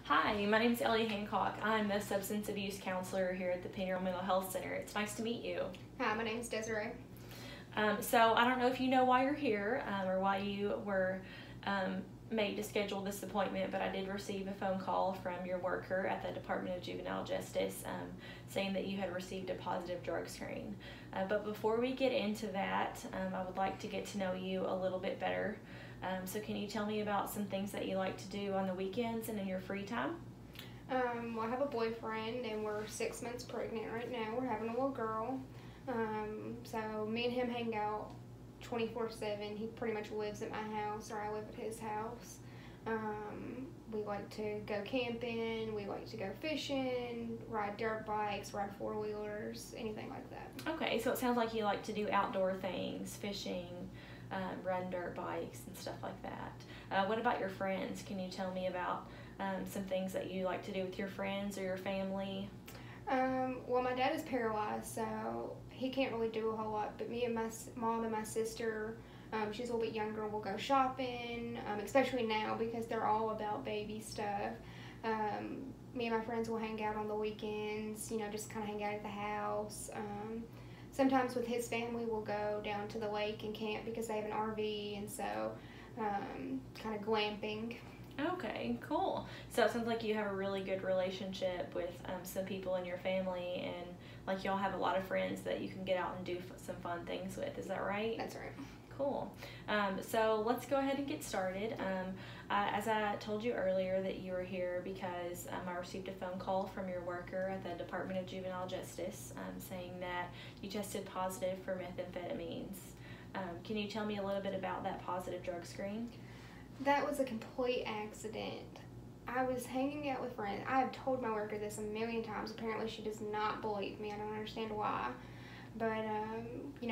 Hi, my name is Ellie Hancock. I'm a substance abuse counselor here at the Painter Mental Health Center. It's nice to meet you. Hi, my name is Desiree. So I don't know if you know why you're here or why you were made to schedule this appointment, but I did receive a phone call from your worker at the Department of Juvenile Justice saying that you had received a positive drug screen. But before we get into that, I would like to get to know you a little bit better. So can you tell me about some things that you like to do on the weekends and in your free time? Well, I have a boyfriend, and we're 6 months pregnant right now. We're having a little girl. So me and him hang out 24/7. He pretty much lives at my house, or I live at his house. We like to go camping. We like to go fishing, ride dirt bikes, ride four-wheelers, anything like that. Okay, so it sounds like you like to do outdoor things, fishing, run dirt bikes and stuff like that. What about your friends? Can you tell me about some things that you like to do with your friends or your family? Well, my dad is paralyzed, so he can't really do a whole lot. But me and my mom and my sister, she's a little bit younger, we'll go shopping, especially now because they're all about baby stuff. Me and my friends will hang out on the weekends, just kind of hang out at the house. Sometimes with his family, we'll go down to the lake and camp because they have an RV, and so kind of glamping. Okay, cool. So it sounds like you have a really good relationship with some people in your family, and like y'all have a lot of friends that you can get out and do some fun things with. Is that right? That's right. Cool. So let's go ahead and get started. As I told you earlier that you were here because I received a phone call from your worker at the Department of Juvenile Justice saying that you tested positive for methamphetamines. Can you tell me a little bit about that positive drug screen? That was a complete accident. I was hanging out with friends. I have told my worker this a million times. Apparently she does not believe me. I don't understand why. But,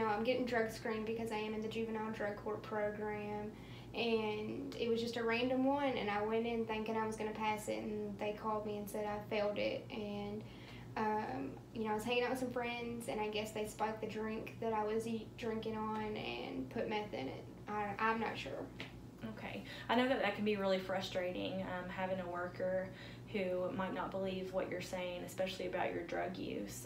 I'm getting drug screened because I am in the juvenile drug court program, and it was just a random one, and I went in thinking I was going to pass it, and they called me and said I failed it, and, I was hanging out with some friends, and I guess they spiked the drink that I was drinking on and put meth in it. I'm not sure. Okay. I know that can be really frustrating, having a worker who might not believe what you're saying, especially about your drug use.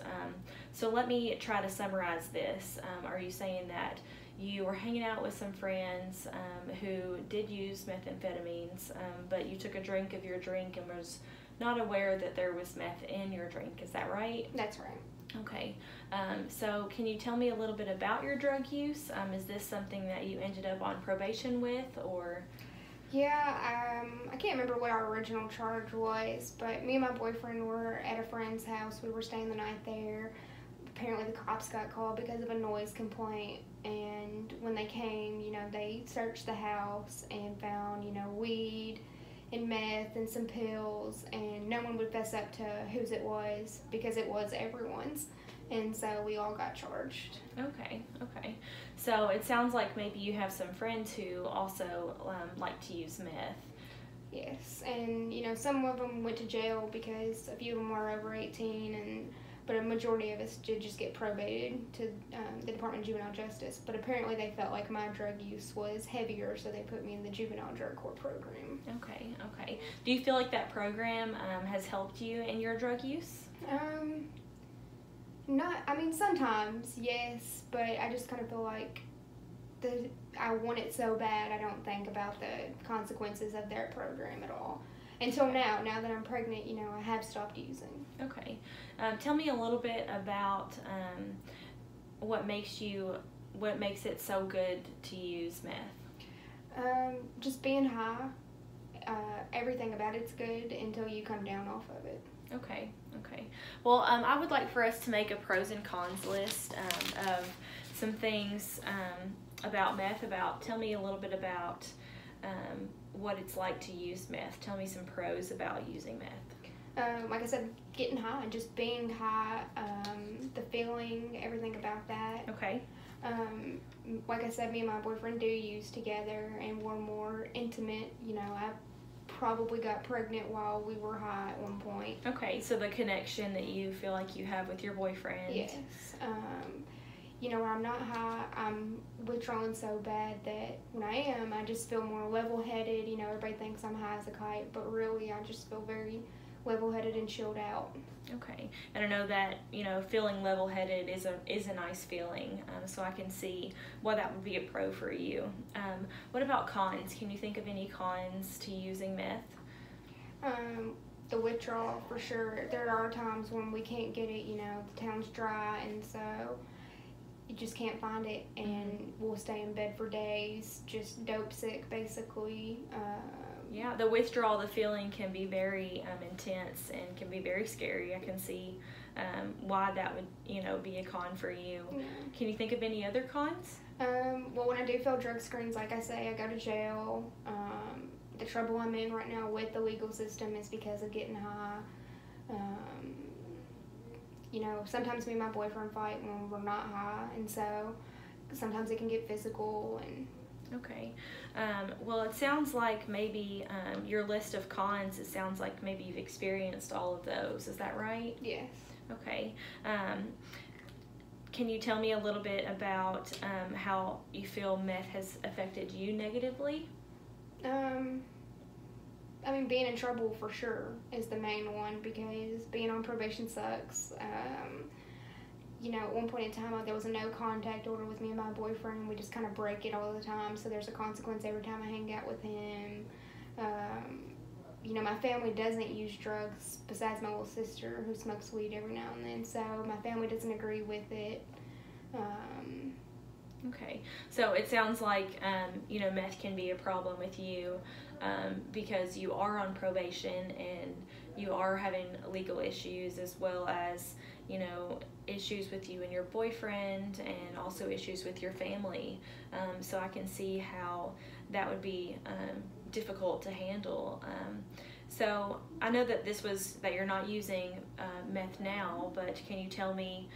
So let me try to summarize this. Are you saying that you were hanging out with some friends who did use methamphetamines, but you took a drink of your drink and was not aware that there was meth in your drink? Is that right? That's right. Okay, so can you tell me a little bit about your drug use? Is this something that you ended up on probation with, or? Yeah, I can't remember what our original charge was, but me and my boyfriend were at a friend's house. We were staying the night there. Apparently the cops got called because of a noise complaint, and when they came, they searched the house and found, weed and meth and some pills, and no one would fess up to whose it was because it was everyone's, and so we all got charged. Okay. So it sounds like maybe you have some friends who also like to use meth. Yes, and some of them went to jail because a few of them were over 18, but a majority of us did just get probated to the Department of Juvenile Justice. But apparently they felt like my drug use was heavier, so they put me in the juvenile drug court program. Okay. Do you feel like that program has helped you in your drug use? Sometimes, yes, but I just kind of feel like I want it so bad, I don't think about the consequences of their program at all. Until now that I'm pregnant, I have stopped using. Okay. Tell me a little bit about what makes it so good to use meth. Just being high. Everything about it's good until you come down off of it. Okay. Well, I would like for us to make a pros and cons list of some things about meth. Tell me a little bit about what it's like to use meth. Tell me some pros about using meth. Like I said, getting high, just being high, the feeling, everything about that. Okay. Like I said, me and my boyfriend do use together, and we're more intimate. I probably got pregnant while we were high at one point. Okay, so the connection that you feel like you have with your boyfriend. Yes. you know, when I'm not high, I'm withdrawing so bad that when I am, I just feel more level-headed. You know, everybody thinks I'm high as a kite, but really I just feel very level-headed and chilled out. Okay, and I know that, you know, feeling level-headed is a nice feeling, so I can see why that would be a pro for you. What about cons? Can you think of any cons to using meth? The withdrawal, for sure. There are times when we can't get it, you know, the town's dry, and so you just can't find it, and we'll stay in bed for days, just dope sick, basically. Yeah, the withdrawal, the feeling can be very intense and can be very scary. I can see why that would, you know, be a con for you. Yeah. Can you think of any other cons? Well, when I do fail drug screens, like I say, I go to jail. The trouble I'm in right now with the legal system is because of getting high. You know, sometimes me and my boyfriend fight when we're not high, and so sometimes it can get physical. And Okay. Well, it sounds like maybe your list of cons, it sounds like maybe you've experienced all of those. Is that right? yes. Okay. Can you tell me a little bit about how you feel meth has affected you negatively? I mean, being in trouble for sure is the main one, because being on probation sucks. You know, at one point in time, there was a no contact order with me and my boyfriend. We just kind of break it all the time, so there's a consequence every time I hang out with him. You know, my family doesn't use drugs besides my little sister, who smokes weed every now and then, so my family doesn't agree with it. Okay, so it sounds like, you know, meth can be a problem with you because you are on probation and you are having legal issues, as well as, you know, issues with you and your boyfriend, and also issues with your family. So I can see how that would be difficult to handle. So I know that that you're not using meth now, but can you tell me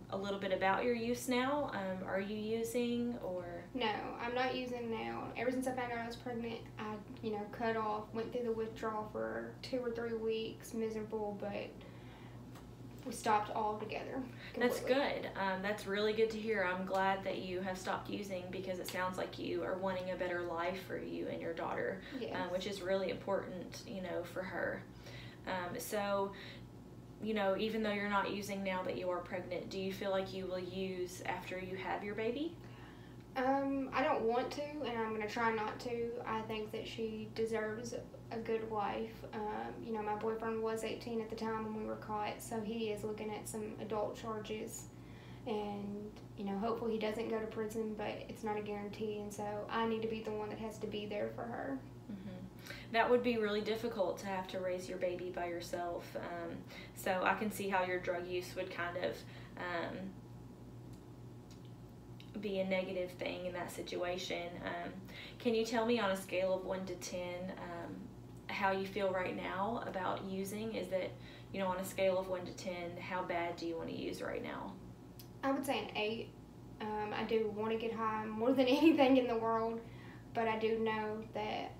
a little bit about your use now? Are you using, or? No, I'm not using now. Ever since I found out I was pregnant, I, you know, cut off, went through the withdrawal for 2 or 3 weeks, miserable, but we stopped altogether. That's good. That's really good to hear. I'm glad that you have stopped using, because it sounds like you are wanting a better life for you and your daughter, Yes. Which is really important, you know, for her. So, you know, even though you're not using now that you are pregnant, do you feel like you will use after you have your baby? I don't want to, and I'm going to try not to. I think that she deserves a good wife. You know, my boyfriend was 18 at the time when we were caught, so he is looking at some adult charges. And, you know, hopefully he doesn't go to prison, but it's not a guarantee, and so I need to be the one that has to be there for her. That would be really difficult to have to raise your baby by yourself. So I can see how your drug use would kind of be a negative thing in that situation. Can you tell me on a scale of 1 to 10 how you feel right now about using? Is that, you know, on a scale of 1 to 10, how bad do you want to use right now? I would say an 8. I do want to get high more than anything in the world, but I do know that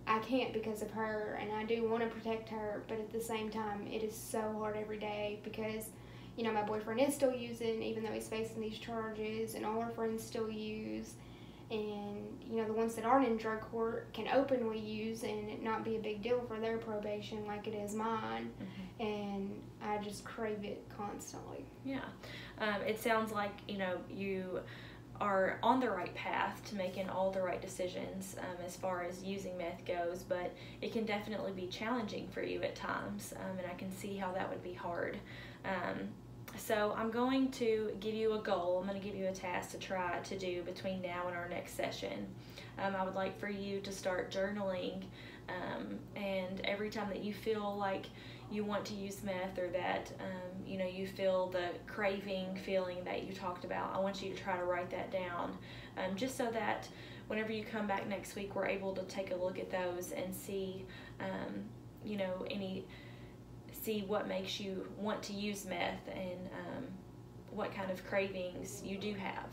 I can't because of her, and I do want to protect her, but at the same time, it is so hard every day because, you know, my boyfriend is still using, even though he's facing these charges, and all our friends still use, and, you know, the ones that aren't in drug court can openly use and it not be a big deal for their probation like it is mine, and I just crave it constantly. Yeah. It sounds like, you know, you are on the right path to making all the right decisions as far as using meth goes, but it can definitely be challenging for you at times, and I can see how that would be hard. So I'm going to give you a goal. I'm going to give you a task to try to do between now and our next session. I would like for you to start journaling, and every time that you feel like you want to use meth, or that you know, you feel the craving feeling that you talked about, I want you to try to write that down, just so that whenever you come back next week, we're able to take a look at those and see, you know, see what makes you want to use meth, and what kind of cravings you do have.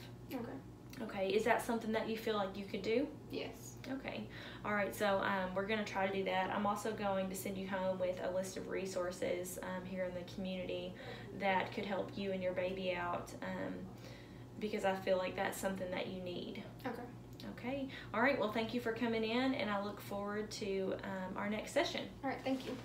Okay, is that something that you feel like you could do? Yes. Okay, all right, so we're going to try to do that. I'm also going to send you home with a list of resources here in the community that could help you and your baby out. because I feel like that's something that you need. Okay. Okay. All right. Well, thank you for coming in, and I look forward to our next session. All right. Thank you.